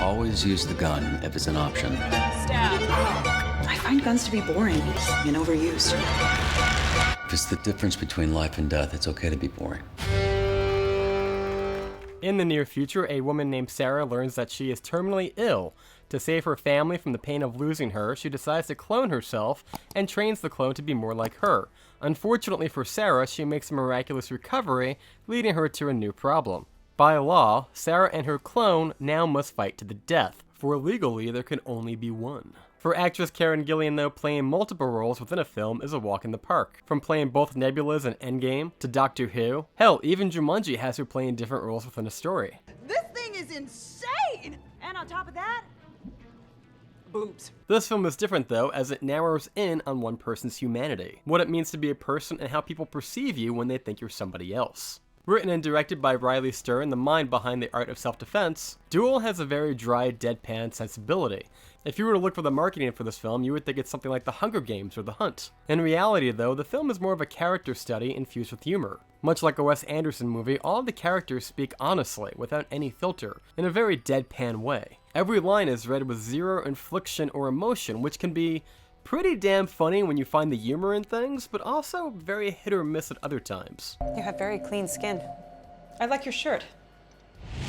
Always use the gun if it's an option. Stab. I find guns to be boring and overused. If it's the difference between life and death, it's okay to be boring. In the near future, a woman named Sara learns that she is terminally ill. To save her family from the pain of losing her, she decides to clone herself and trains the clone to be more like her. Unfortunately for Sara, she makes a miraculous recovery, leading her to a new problem. By law, Sara and her clone now must fight to the death, for legally there can only be one. For actress Karen Gillan, though, playing multiple roles within a film is a walk in the park. From playing both Nebulas in Endgame to Doctor Who. Hell, even Jumanji has her playing different roles within a story. This thing is insane! And on top of that, boobs. This film is different though, as it narrows in on one person's humanity, what it means to be a person and how people perceive you when they think you're somebody else. Written and directed by Riley Stern, the mind behind The Art of Self-Defense, Duel has a very dry, deadpan sensibility. If you were to look for the marketing for this film, you would think it's something like The Hunger Games or The Hunt. In reality though, the film is more of a character study infused with humor. Much like a Wes Anderson movie, all of the characters speak honestly, without any filter, in a very deadpan way. Every line is read with zero infliction or emotion, which can be pretty damn funny when you find the humor in things, but also very hit or miss at other times. You have very clean skin. I like your shirt.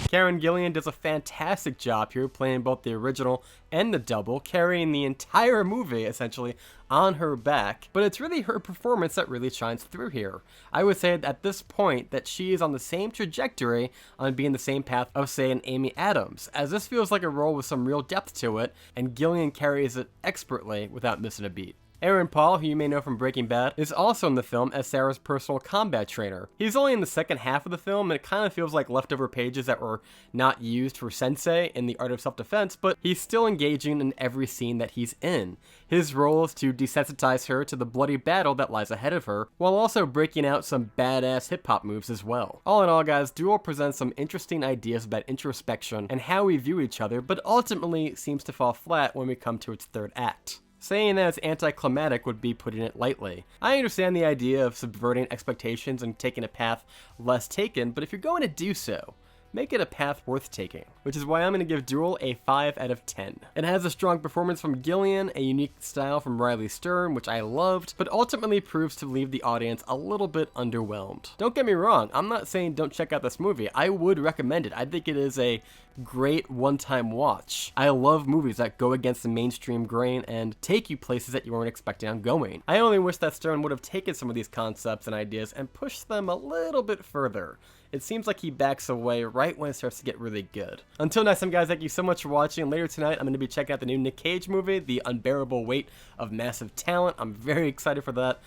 Karen Gillan does a fantastic job here playing both the original and the double, carrying the entire movie essentially on her back, but it's really her performance that really shines through here. I would say at this point that she is on the same trajectory on being the same path of, say, an Amy Adams, as this feels like a role with some real depth to it, and Gillan carries it expertly without missing a beat. Aaron Paul, who you may know from Breaking Bad, is also in the film as Sara's personal combat trainer. He's only in the second half of the film, and it kind of feels like leftover pages that were not used for Sensei in The Art of Self-Defense, but he's still engaging in every scene that he's in. His role is to desensitize her to the bloody battle that lies ahead of her, while also breaking out some badass hip-hop moves as well. All in all, guys, Duel presents some interesting ideas about introspection and how we view each other, but ultimately seems to fall flat when we come to its third act. Saying that it's anticlimactic would be putting it lightly. I understand the idea of subverting expectations and taking a path less taken, but if you're going to do so, make it a path worth taking, which is why I'm going to give Duel a 5 out of 10. It has a strong performance from Gillan, a unique style from Riley Stern, which I loved, but ultimately proves to leave the audience a little bit underwhelmed. Don't get me wrong, I'm not saying don't check out this movie. I would recommend it. I think it is a great one-time watch. I love movies that go against the mainstream grain and take you places that you weren't expecting on going. I only wish that Stern would have taken some of these concepts and ideas and pushed them a little bit further. It seems like he backs away right when it starts to get really good. Until next time, guys, thank you so much for watching. Later tonight, I'm going to be checking out the new Nick Cage movie, The Unbearable Weight of Massive Talent. I'm very excited for that.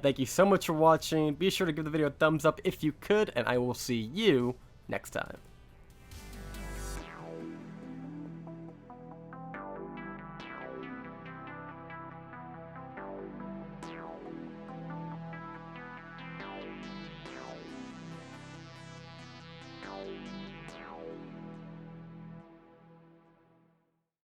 Thank you so much for watching. Be sure to give the video a thumbs up if you could, and I will see you next time.